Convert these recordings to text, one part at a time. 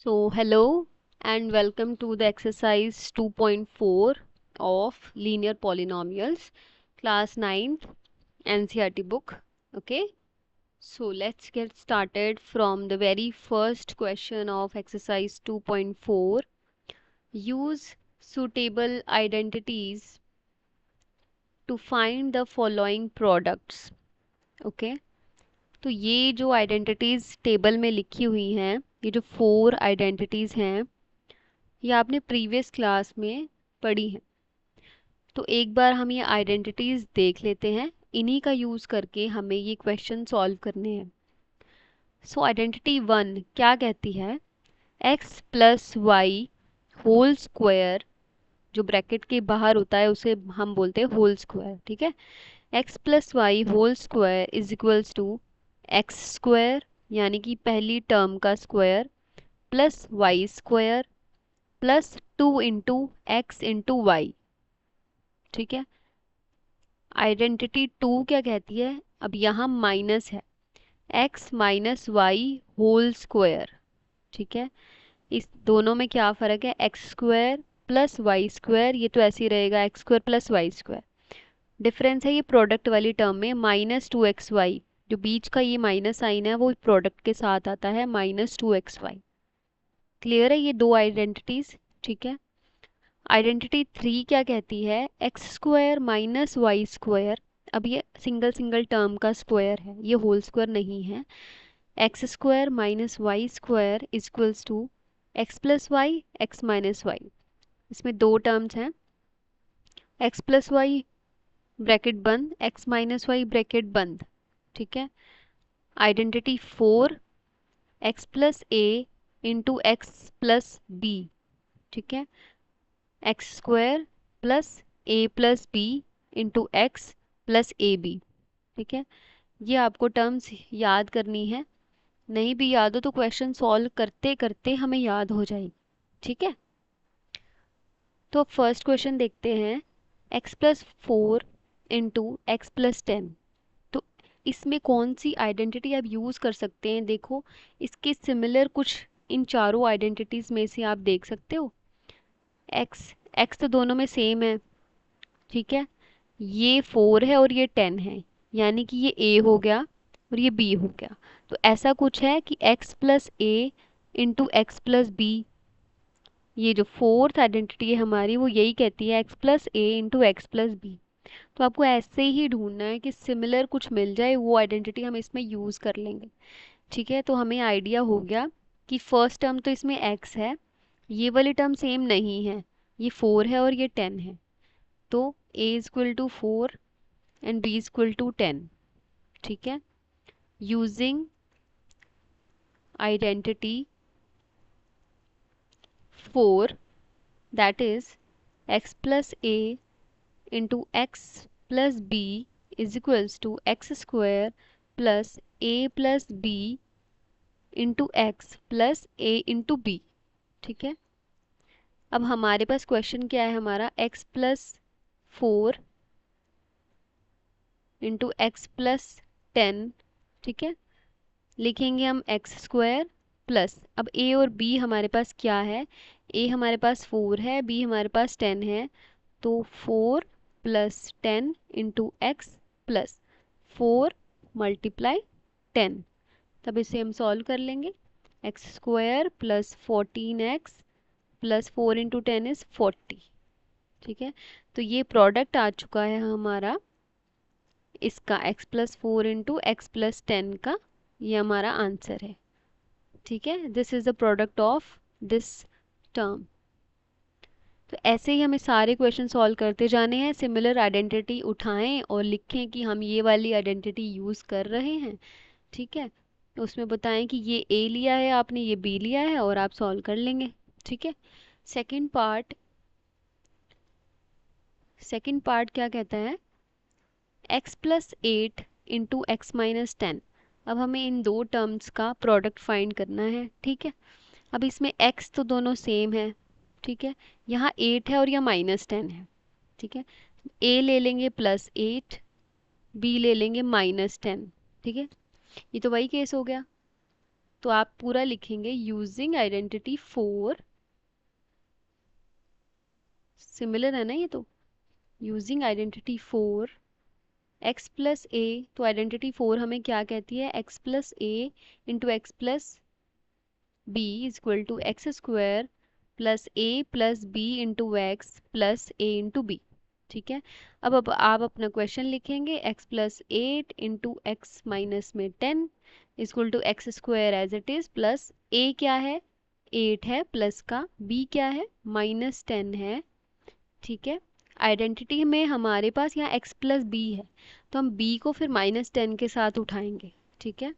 So, hello and welcome to the exercise 2.4 of linear polynomials, class 9th NCERT book. Okay, so let's get started from the very first question of exercise 2.4. Use suitable identities to find the following products. Okay, तो ये जो identities table में लिखी हुई हैं, ये जो 4 identities हैं, ये आपने प्रीवियस क्लास में पढ़ी हैं। तो एक बार हम ये आइडेंटिटीज देख लेते हैं, इन्हीं का यूज़ करके हमें ये क्वेश्चन सॉल्व करने हैं। सो आइडेंटिटी 1 क्या कहती है? x plus Y whole square, जो ब्रैकेट के बाहर होता है उसे हम बोलते हैं होल स्क्वायर। ठीक है, x plus Y whole square is equals to X square, यानी कि पहली टर्म का square, plus Y square plus 2 into X into Y. ठीक है, आइडेंटिटी 2 क्या कहती है? अब यहाँ माइनस है, x minus Y whole square. ठीक है, इस दोनों में क्या फ़र्क है? X square plus Y square, ये तो ऐसे ही रहेगा X square plus Y square. Difference है ये प्रोडक्ट वाली टर्म में, माइनस 2xy, जो बीच का ये माइनस साइन है वो प्रोडक्ट के साथ आता है, माइनस 2xy। क्लियर है ये दो आइडेंटिटीज? ठीक है, आइडेंटिटी 3 क्या कहती है? X square minus Y square, अब ये सिंगल सिंगल टर्म का स्क्वायर है, ये होल स्क्वायर नहीं है। X square minus Y square is equals to X plus Y X minus Y. इसमें दो टर्म्स हैं, एक्स प्लस वाई ब्रैकेट बंद, एक्स माइनस वाई ब्रैकेट बंद। ठीक है, identity 4 X plus A into X plus B. ठीक है, X square plus A plus B into X plus A B. ठीक है, ये आपको टर्म्स याद करनी है, नहीं भी याद हो तो क्वेश्चन सॉल्व करते करते हमें याद हो जाएगी। ठीक है, तो अब फर्स्ट क्वेश्चन देखते हैं, X plus 4 into X plus 10। तो इसमें कौन सी आइडेंटिटी आप यूज़ कर सकते हैं? देखो, इसके सिमिलर कुछ इन चारों आइडेंटिटीज़ में से आप देख सकते हो। एक्स एक्स तो दोनों में सेम है। ठीक है, ये 4 है और ये 10 है, यानी कि ये a हो गया और ये b हो गया। तो ऐसा कुछ है कि x plus A into X plus B, ये जो फोर्थ आइडेंटिटी है हमारी वो यही कहती है x plus A into X plus B. तो आपको ऐसे ही ढूंढना है कि सिमिलर कुछ मिल जाए, वो आइडेंटिटी हम इसमें यूज़ कर लेंगे। ठीक है, तो हमें आइडिया हो गया कि फर्स्ट टर्म तो इसमें x है, ये वाली टर्म सेम नहीं है, ये 4 है और ये 10 है। तो a is equal to 4 and b is equal to 10। ठीक है, using identity 4, that is x plus a into X plus B is equals to X square plus A plus B into X plus A into B. ठीक है, अब हमारे पास question क्या है हमारा? x plus 4 into X plus 10। ठीक है, लिखेंगे हम एक्स स्क्वायर प्लस, अब a और b हमारे पास क्या है? a हमारे पास 4 है, b हमारे पास 10 है, तो 4 plus 10 into X plus 4 multiply 10। तब इसे हम सॉल्व कर लेंगे, x square plus 14x plus 4 into 10 is 40। ठीक है, तो ये प्रोडक्ट आ चुका है हमारा इसका, x plus 4 into X plus 10 का, ये हमारा आंसर है। ठीक है, this is the product of this term. तो ऐसे ही हमें सारे क्वेश्चन सॉल्व करते जाने हैं, सिमिलर आइडेंटिटी उठाएं और लिखें कि हम ये वाली आइडेंटिटी यूज़ कर रहे हैं। ठीक है, तो उसमें बताएं कि ये a लिया है आपने, ये b लिया है, और आप सॉल्व कर लेंगे। ठीक है, सेकंड पार्ट, सेकंड पार्ट क्या कहता है? x plus 8 into X minus 10। अब हमें इन दो टर्म्स का प्रोडक्ट फाइंड करना है। ठीक है, अब इसमें x तो दोनों सेम है। ठीक है, यहाँ 8 है और यहाँ माइनस 10 है। ठीक है, a ले लेंगे प्लस 8, b ले लेंगे माइनस 10। ठीक है, ये तो वही केस हो गया। तो आप पूरा लिखेंगे यूजिंग आइडेंटिटी 4, सिमिलर है ना ये, तो using identity 4 x plus A, तो आइडेंटिटी 4 हमें क्या कहती है, x plus A into X plus B is equal to X square plus A plus B into X plus A into B. ठीक है, अब आप अपना क्वेश्चन लिखेंगे, x plus 8 into X minus में 10 is equal to X square as it is, plus a क्या है 8 है प्लस का, b क्या है -10 है। ठीक है, आइडेंटिटी में हमारे पास यहाँ x प्लस बी है, तो हम b को फिर -10 के साथ उठाएंगे। ठीक है,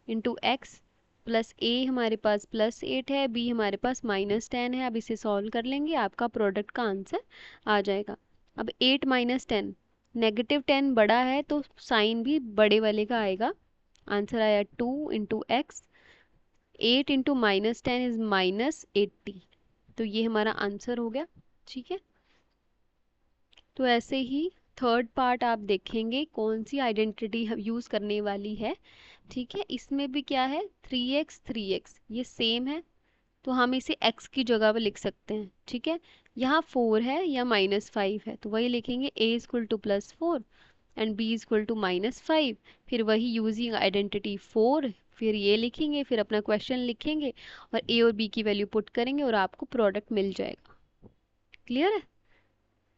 इंटू एक्स प्लस ए हमारे पास +8 है, बी हमारे पास -10 है। अब इसे सॉल्व कर लेंगे, आपका प्रोडक्ट का आंसर आ जाएगा। अब 8 -10, -10 बड़ा है तो साइन भी बड़े वाले का आएगा। आंसर आया 2 इंटू एक्स, 8 इंटू -10 इज -80, तो ये हमारा आंसर हो गया। ठीक है, तो ऐसे ही थर्ड पार्ट आप देखेंगे कौन सी आइडेंटिटी यूज करने वाली है। ठीक है, इसमें भी क्या है 3x 3x ये सेम है, तो हम इसे x की जगह पे लिख सकते हैं। ठीक है, यहाँ 4 है या -5 है, तो वही लिखेंगे a equal to +4 and b equal to -5, फिर वही यूजिंग आइडेंटिटी 4, फिर ये लिखेंगे, फिर अपना क्वेश्चन लिखेंगे और a और b की वैल्यू पुट करेंगे और आपको प्रोडक्ट मिल जाएगा। क्लियर है,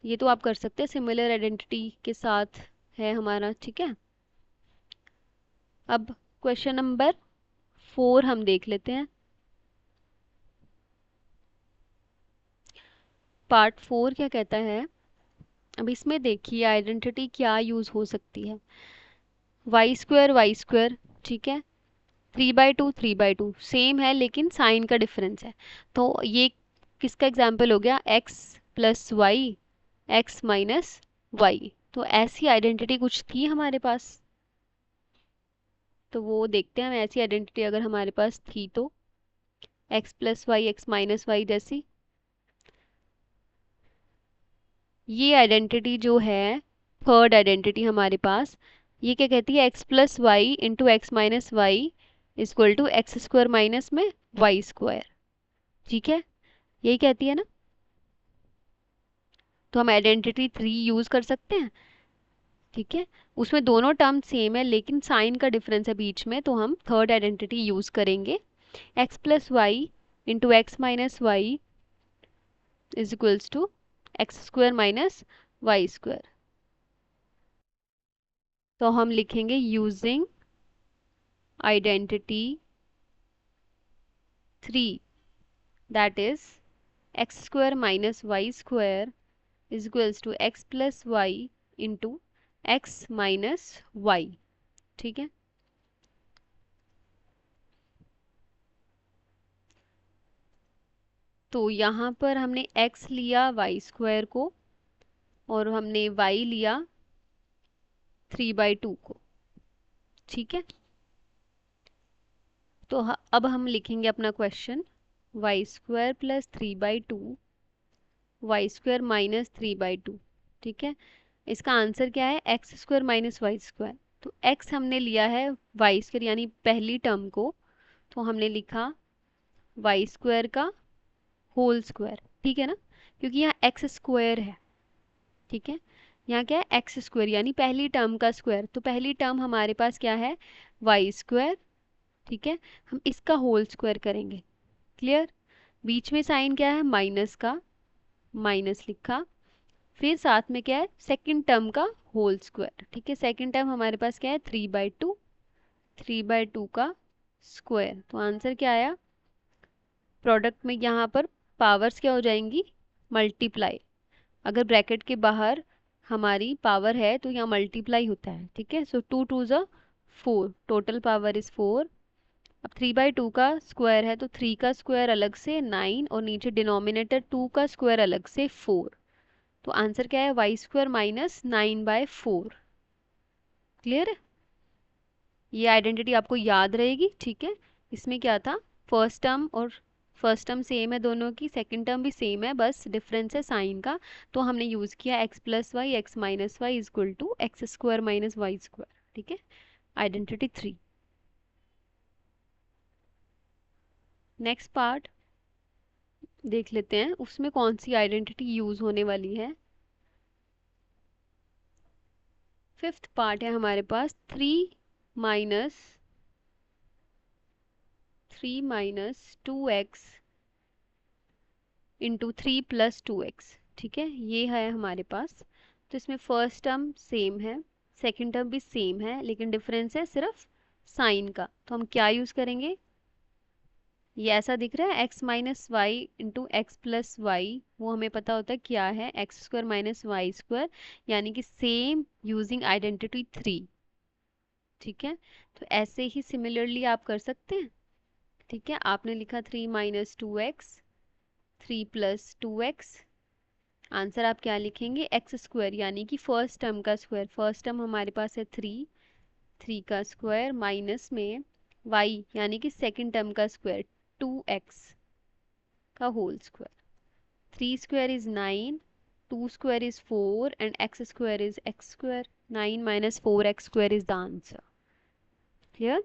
ये तो आप कर सकते हैं, सिमिलर आइडेंटिटी के साथ है हमारा। ठीक है, अब क्वेश्चन नंबर 4 हम देख लेते हैं। पार्ट 4 क्या कहता है, अब इसमें देखिए आइडेंटिटी क्या यूज हो सकती है, y² ठीक है, 3/2 3/2 सेम है लेकिन साइन का डिफरेंस है, तो ये किसका एग्जाम्पल हो गया, x plus Y x minus Y. तो ऐसी आइडेंटिटी कुछ थी हमारे पास, तो वो देखते हैं हम, ऐसी आइडेंटिटी अगर हमारे पास थी तो x plus Y x minus Y जैसी। ये आइडेंटिटी जो है थर्ड आइडेंटिटी हमारे पास, ये क्या कहती है, x plus Y into X minus Y equal to X square minus में वाई स्क्वायर। ठीक है, यही कहती है ना, तो हम आइडेंटिटी 3 यूज कर सकते हैं। ठीक है, उसमें दोनों टर्म सेम है लेकिन साइन का डिफरेंस है बीच में, तो हम थर्ड आइडेंटिटी यूज करेंगे, x plus Y into X minus Y is equals to X square minus Y square. तो हम लिखेंगे using identity 3 that is x square minus y square is equals to x plus y into x minus y। ठीक है, तो यहाँ पर हमने x लिया y स्क्वायर को और हमने y लिया 3/2 को। ठीक है, तो अब हम लिखेंगे अपना question, y² plus 3/2 y² minus 3/2। ठीक है, इसका आंसर क्या है, x² माइनस वाई स्क्वायर, तो x हमने लिया है y² यानी पहली टर्म को, तो हमने लिखा y² का होल स्क्वायर। ठीक है ना, क्योंकि यहाँ एक्स स्क्वायर है। ठीक है, यहाँ क्या है x² यानी पहली टर्म का स्क्वायर, तो पहली टर्म हमारे पास क्या है y²। ठीक है, हम इसका होल स्क्वायर करेंगे। क्लियर, बीच में साइन क्या है माइनस का, माइनस लिखा, फिर साथ में क्या है सेकंड टर्म का होल स्क्वायर। ठीक है, सेकंड टर्म हमारे पास क्या है 3/2, 3/2 का स्क्वायर, तो आंसर क्या आया, प्रोडक्ट में यहाँ पर पावर्स क्या हो जाएंगी मल्टीप्लाई, अगर ब्रैकेट के बाहर हमारी पावर है तो यहाँ मल्टीप्लाई होता है। ठीक है, सो 2 2 ज़ा 4, टोटल पावर इज 4। अब 3/2 का स्क्वायर है तो 3 का स्क्वायर अलग से 9 और नीचे डिनोमिनेटर 2 का स्क्वायर अलग से 4, तो आंसर क्या है y² माइनस 9/4। क्लियर है, ये आइडेंटिटी आपको याद रहेगी। ठीक है, इसमें क्या था, फर्स्ट टर्म और फर्स्ट टर्म सेम है दोनों की, सेकंड टर्म भी सेम है, बस डिफरेंस है साइन का, तो हमने यूज़ किया x plus Y X minus Y equal to x² minus Y square. ठीक है, आइडेंटिटी 3। नेक्स्ट पार्ट देख लेते हैं, उसमें कौन सी आइडेंटिटी यूज होने वाली है। फिफ्थ पार्ट है हमारे पास 3 माइनस 2x इंटू 3 + 2x। ठीक है, ये है हमारे पास। तो इसमें फर्स्ट टर्म सेम है, सेकंड टर्म भी सेम है, लेकिन डिफरेंस है सिर्फ साइन का। तो हम क्या यूज करेंगे, ये ऐसा दिख रहा है x-y इंटू x+y, वो हमें पता होता है क्या है, x² - y², यानी कि सेम यूजिंग आइडेंटिटी 3। ठीक है, तो ऐसे ही सिमिलरली आप कर सकते हैं। ठीक है, आपने लिखा 3 - 2x, 3 + 2x। आंसर आप क्या लिखेंगे, x² यानी कि फर्स्ट टर्म का स्क्वायर। फर्स्ट टर्म हमारे पास है 3, 3 का स्क्वायर माइनस में y यानी कि सेकंड टर्म का स्क्वायर 2x का whole square. 3² is 9, 2² is 4 and x² is x². 9 - 4x² is the answer. Clear?